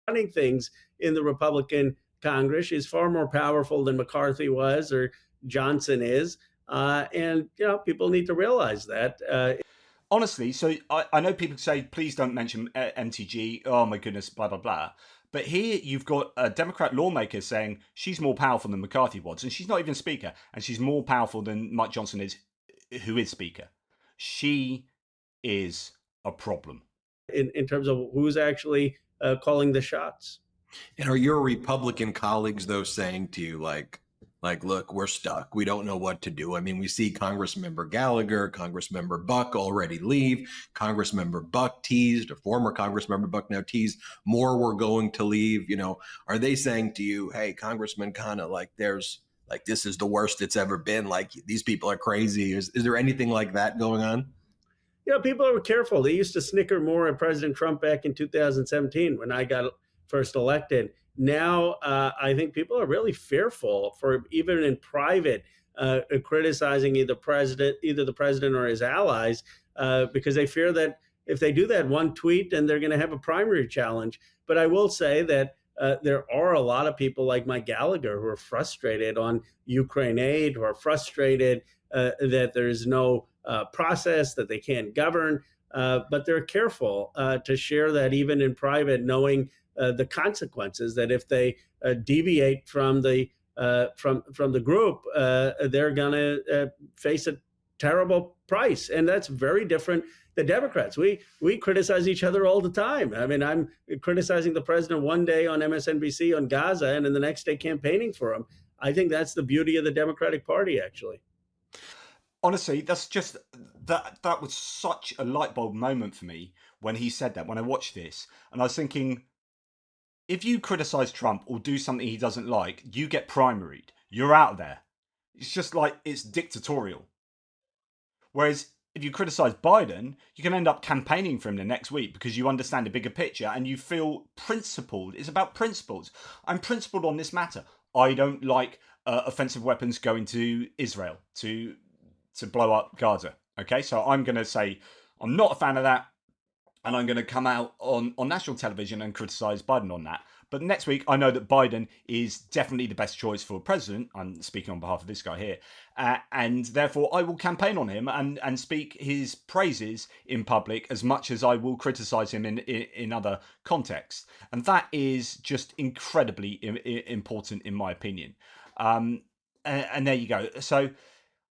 Running things in the Republican Congress is far more powerful than McCarthy was or Johnson is. And, you know, people need to realize that. Honestly, so I know people say, please don't mention MTG. Oh, my goodness, blah, blah, blah. But here you've got a Democrat lawmaker saying she's more powerful than McCarthy was, and she's not even Speaker, and she's more powerful than Mike Johnson is, who is Speaker. She is a problem. In terms of who's actually calling the shots. And are your Republican colleagues, though, saying to you, like, look, we're stuck. We don't know what to do. I mean, we see Congressmember Gallagher, Congressmember Buck already leave. Congressmember Buck teased, or former Congressmember Buck now teased, more were going to leave. You know, are they saying to you, hey, Congressman, kind of like this is the worst it's ever been. Like, these people are crazy. Is there anything like that going on? You know, people are careful. They used to snicker more at President Trump back in 2017 when I got first elected. Now, I think people are really fearful for even in private criticizing either the president or his allies, because they fear that if they do that one tweet, then they're going to have a primary challenge. But I will say that there are a lot of people like Mike Gallagher who are frustrated on Ukraine aid, who are frustrated that there's no process, that they can't govern. But they're careful to share that even in private, knowing the consequences that if they deviate from the group, they're going to face a terrible price. And that's very different than Democrats. We criticize each other all the time. I mean, I'm criticizing the president one day on MSNBC on Gaza and then the next day campaigning for him. I think that's the beauty of the Democratic Party, actually. Honestly, that's just that was such a light bulb moment for me when he said that, when I watched this. And I was thinking, if you criticize Trump or do something he doesn't like, you get primaried. You're out of there. It's just like, it's dictatorial. Whereas if you criticize Biden, you can end up campaigning for him the next week because you understand the bigger picture and you feel principled. It's about principles. I'm principled on this matter. I don't like offensive weapons going to Israel to blow up Gaza. Okay, so I'm going to say I'm not a fan of that. And I'm going to come out on national television and criticize Biden on that. But next week, I know that Biden is definitely the best choice for president. I'm speaking on behalf of this guy here. And therefore, I will campaign on him and speak his praises in public as much as I will criticize him in other contexts. And that is just incredibly important, in my opinion. And there you go. So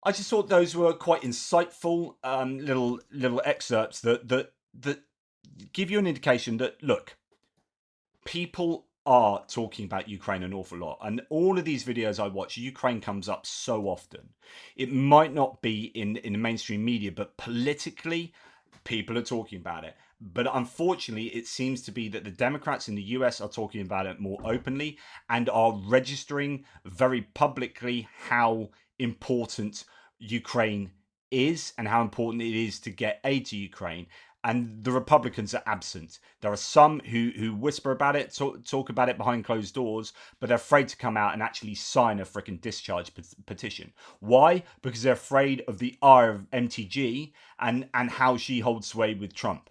I just thought those were quite insightful little excerpts that give you an indication that, look, people are talking about Ukraine an awful lot. And all of these videos I watch, Ukraine comes up so often. It might not be in the mainstream media, but politically, people are talking about it. But unfortunately, it seems to be that the Democrats in the US are talking about it more openly and are registering very publicly how important Ukraine is and how important it is to get aid to Ukraine. And the Republicans are absent. There are some who whisper about it, talk about it behind closed doors, but they're afraid to come out and actually sign a freaking discharge petition. Why? Because they're afraid of the ire of MTG and how she holds sway with Trump.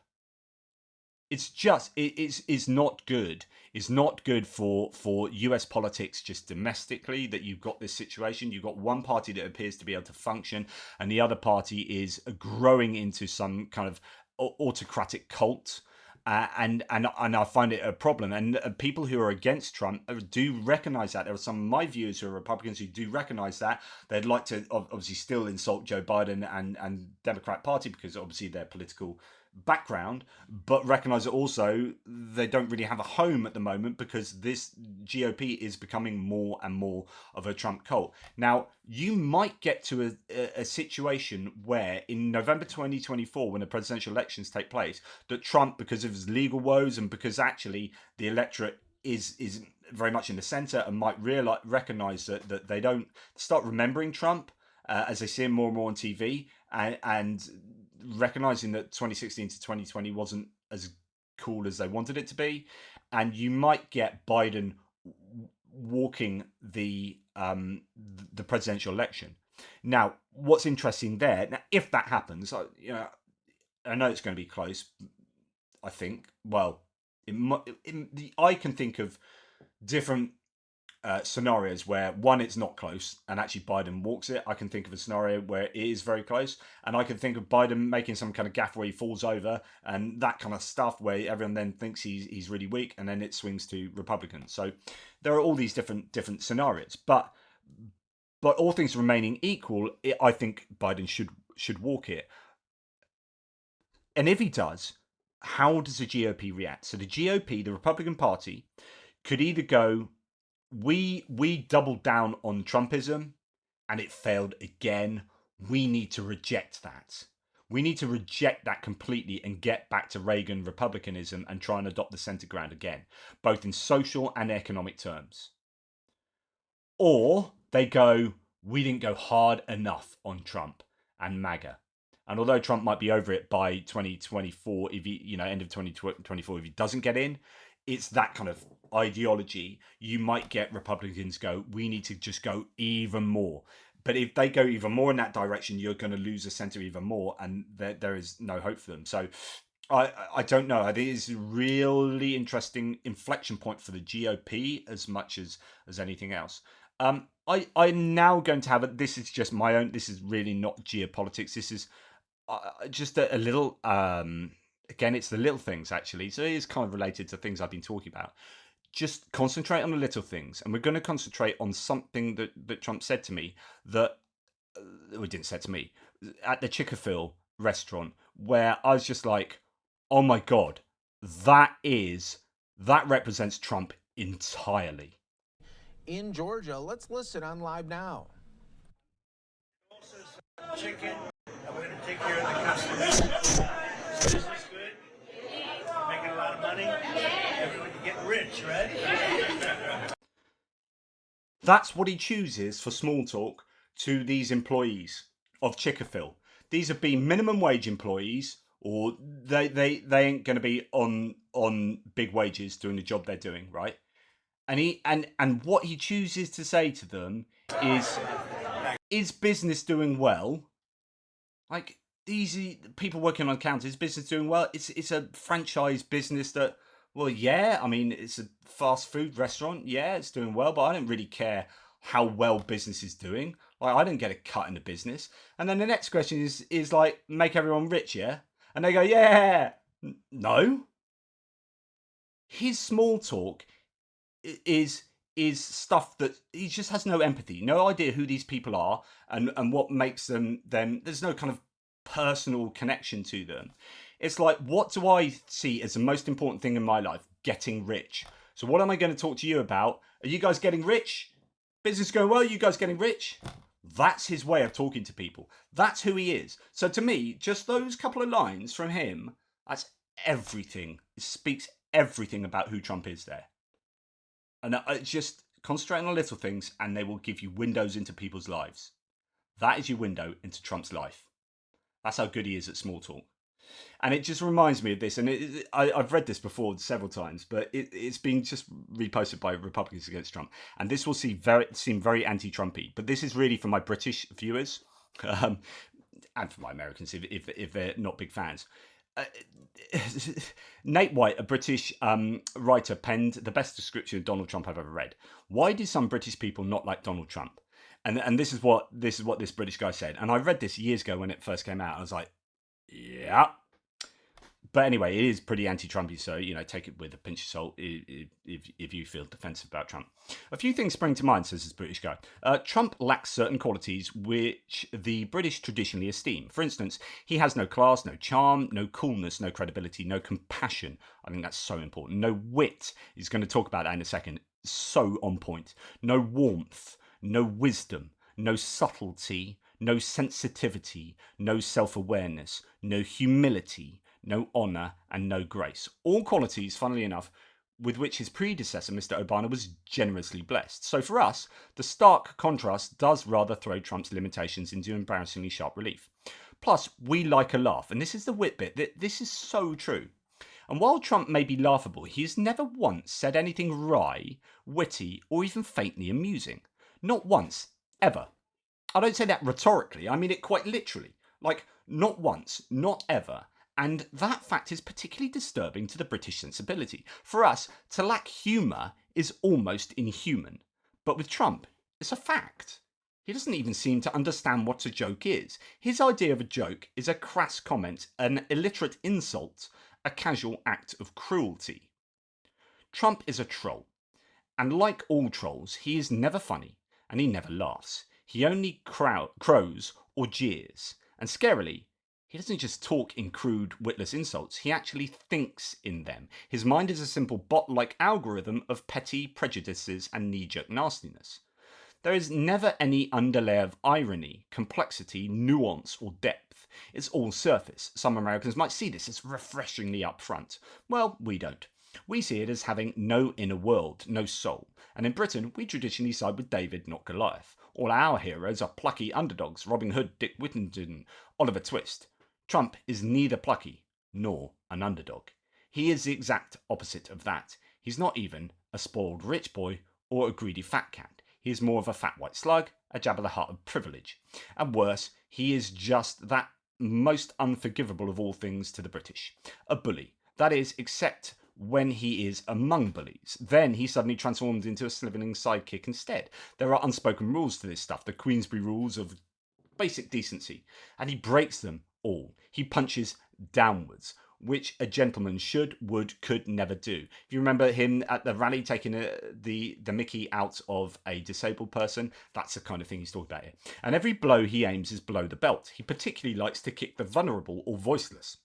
It's just, it's not good. It's not good for US politics just domestically that you've got this situation. You've got one party that appears to be able to function and the other party is growing into some kind of autocratic cult. And I find it a problem. And people who are against Trump do recognize that. There are some of my viewers who are Republicans who do recognize that. They'd like to obviously still insult Joe Biden and Democrat Party because obviously their political background, but recognize that also they don't really have a home at the moment because this GOP is becoming more and more of a Trump cult. Now, you might get to a situation where in November 2024, when the presidential elections take place, that Trump, because of his legal woes and because actually the electorate is very much in the center and might recognize that they don't start remembering Trump as they see him more and more on TV and recognizing that 2016 to 2020 wasn't as cool as they wanted it to be, and you might get Biden walking the presidential election. Now, what's interesting there? Now, if that happens, I know it's going to be close. I think. Well, I can think of different scenarios where one, it's not close and actually Biden walks it. I can think of a scenario where it is very close, and I can think of Biden making some kind of gaffe where he falls over and that kind of stuff where everyone then thinks he's really weak, and then it swings to Republicans. So there are all these different scenarios, but all things remaining equal, I think Biden should walk it. And if he does, how does the GOP react? So the GOP, the Republican Party, could either go, we doubled down on Trumpism and it failed again. We need to reject that. We need to reject that completely and get back to Reagan Republicanism and try and adopt the center ground again, both in social and economic terms. Or they go, we didn't go hard enough on Trump and MAGA. And although Trump might be over it by 2024, if he, end of 2024, if he doesn't get in, it's that kind of ideology. You might get Republicans go, we need to just go even more. But if they go even more in that direction, you're going to lose the center even more, and there is no hope for them. So I don't know. I think it's a really interesting inflection point for the GOP as much as anything else. I'm now going to have this is just my own. This is really not geopolitics. This is just a little. Again, it's the little things actually. So it is kind of related to things I've been talking about. Just concentrate on the little things, and we're going to concentrate on something that Trump said to me that didn't say to me at the Chick-fil-A restaurant, where I was just like, oh my God, that represents Trump entirely. In Georgia, let's listen on Live Now. Chicken, and we're going to take care of the customers. So this is good. Making a lot of money. Everyone getting rich, right? That's what he chooses for small talk to these employees of Chick-fil-A. These have been minimum wage employees, or they ain't going to be on big wages doing the job they're doing, right? And what he chooses to say to them is business doing well? Like, these people working on counters, business doing well? It's a franchise business that, well, yeah, I mean, it's a fast food restaurant. Yeah, it's doing well, but I don't really care how well business is doing. Like, I don't get a cut in the business. And then the next question is like, make everyone rich, yeah? And they go, yeah. No. His small talk is stuff that he just has no empathy, no idea who these people are and what makes them. There's no kind of personal connection to them. It's like, what do I see as the most important thing in my life? Getting rich. So what am I going to talk to you about? Are you guys getting rich? Business going well? You guys getting rich? That's his way of talking to people. That's who he is. So to me, just those couple of lines from him, that's everything. It speaks everything about who Trump is there. And just concentrate on the little things and they will give you windows into people's lives. That is your window into Trump's life. That's how good he is at small talk. And it just reminds me of this, and I've read this before several times, but it's been just reposted by Republicans against Trump. And this will seem very anti-Trumpy, but this is really for my British viewers and for my Americans if they're not big fans. Nate White, a British writer, penned the best description of Donald Trump I've ever read. Why do some British people not like Donald Trump? And this is what this British guy said. And I read this years ago when it first came out. I was like, yeah. But anyway, it is pretty anti-Trumpy, so, take it with a pinch of salt if you feel defensive about Trump. A few things spring to mind, says this British guy. Trump lacks certain qualities which the British traditionally esteem. For instance, he has no class, no charm, no coolness, no credibility, no compassion. I think that's so important. No wit. He's going to talk about that in a second. So on point. No warmth, no wisdom, no subtlety, no sensitivity, no self-awareness, no humility, no honour, and no grace. All qualities, funnily enough, with which his predecessor, Mr. Obama, was generously blessed. So for us, the stark contrast does rather throw Trump's limitations into embarrassingly sharp relief. Plus, we like a laugh, and this is the wit bit. This is so true. And while Trump may be laughable, he has never once said anything wry, witty, or even faintly amusing. Not once, ever. I don't say that rhetorically, I mean it quite literally. Like, not once, not ever. And that fact is particularly disturbing to the British sensibility. For us, to lack humour is almost inhuman. But with Trump, it's a fact. He doesn't even seem to understand what a joke is. His idea of a joke is a crass comment, an illiterate insult, a casual act of cruelty. Trump is a troll. And like all trolls, he is never funny, and he never laughs. He only crows or jeers. And scarily, he doesn't just talk in crude, witless insults, he actually thinks in them. His mind is a simple bot-like algorithm of petty prejudices and knee-jerk nastiness. There is never any underlayer of irony, complexity, nuance, or depth. It's all surface. Some Americans might see this as refreshingly upfront. Well, we don't. We see it as having no inner world, no soul. And in Britain, we traditionally side with David, not Goliath. All our heroes are plucky underdogs, Robin Hood, Dick Whittington, Oliver Twist. Trump is neither plucky nor an underdog. He is the exact opposite of that. He's not even a spoiled rich boy or a greedy fat cat. He is more of a fat white slug, a jab of the heart of privilege. And worse, he is just that most unforgivable of all things to the British. A bully. That is, except when he is among bullies. Then he suddenly transforms into a sliveling sidekick instead. There are unspoken rules to this stuff, the Queensberry rules of basic decency, and he breaks them all. He punches downwards, which a gentleman should, would, could never do. If you remember him at the rally taking the Mickey out of a disabled person, that's the kind of thing he's talking about here. And every blow he aims is below the belt. He particularly likes to kick the vulnerable or voiceless.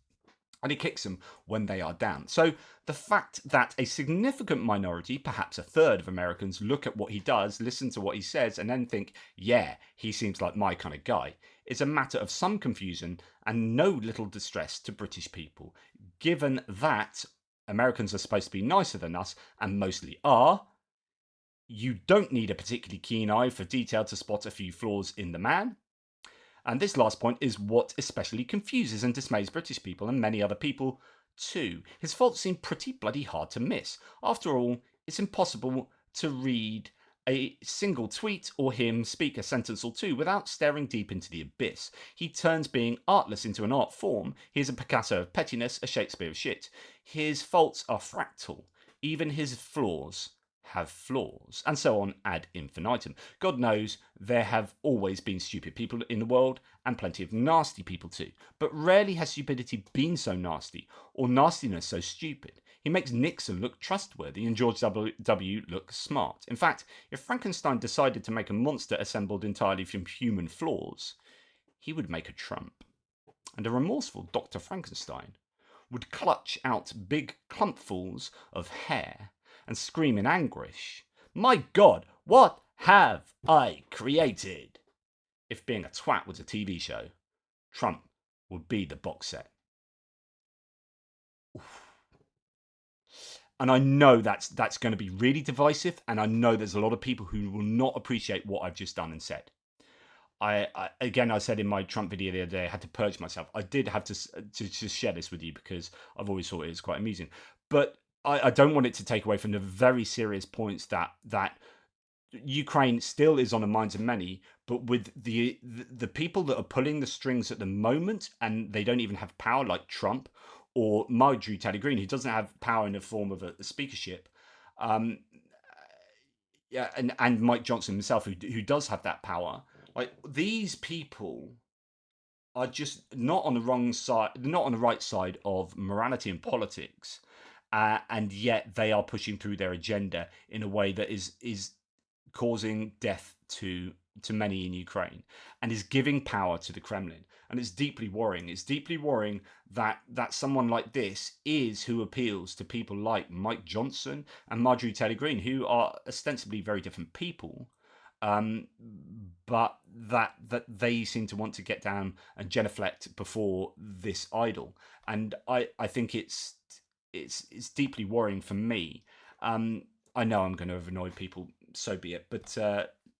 And he kicks them when they are down. So the fact that a significant minority, perhaps a third of Americans, look at what he does, listen to what he says, and then think, yeah, he seems like my kind of guy, is a matter of some confusion and no little distress to British people, given that Americans are supposed to be nicer than us, and mostly are. You don't need a particularly keen eye for detail to spot a few flaws in the man. And this last point is what especially confuses and dismays British people and many other people too. His faults seem pretty bloody hard to miss. After all, it's impossible to read a single tweet or him speak a sentence or two without staring deep into the abyss. He turns being artless into an art form. He is a Picasso of pettiness, a Shakespeare of shit. His faults are fractal. Even his flaws have flaws, and so on ad infinitum. God knows there have always been stupid people in the world, and plenty of nasty people too. But rarely has stupidity been so nasty, or nastiness so stupid. He makes Nixon look trustworthy and George W. look smart. In fact, if Frankenstein decided to make a monster assembled entirely from human flaws, he would make a Trump. And a remorseful Dr. Frankenstein would clutch out big clumpfuls of hair and scream in anguish, "My God, what have I created?" If being a twat was a TV show, Trump would be the box set. Oof. And I know that's going to be really divisive, and I know there's a lot of people who will not appreciate what I've just done and said. I said in my Trump video the other day, I had to purge myself. I did have to share this with you because I've always thought it was quite amusing. But I don't want it to take away from the very serious points that Ukraine still is on the minds of many, but with the people that are pulling the strings at the moment, and they don't even have power, like Trump or Marjorie Taylor Greene, who doesn't have power in the form of a speakership. Yeah, and Mike Johnson himself, who does have that power. Like, these people are just not on the wrong side, not on the right side of morality and politics, and yet they are pushing through their agenda in a way that is causing death to many in Ukraine, and is giving power to the Kremlin. And it's deeply worrying. It's deeply worrying that someone like this is who appeals to people like Mike Johnson and Marjorie Taylor Greene, who are ostensibly very different people, but that they seem to want to get down and genuflect before this idol. And I think it's deeply worrying for me. I know I'm going to have annoyed people, so be it. But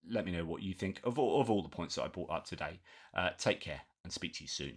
let me know what you think of all the points that I brought up today. Take care and speak to you soon.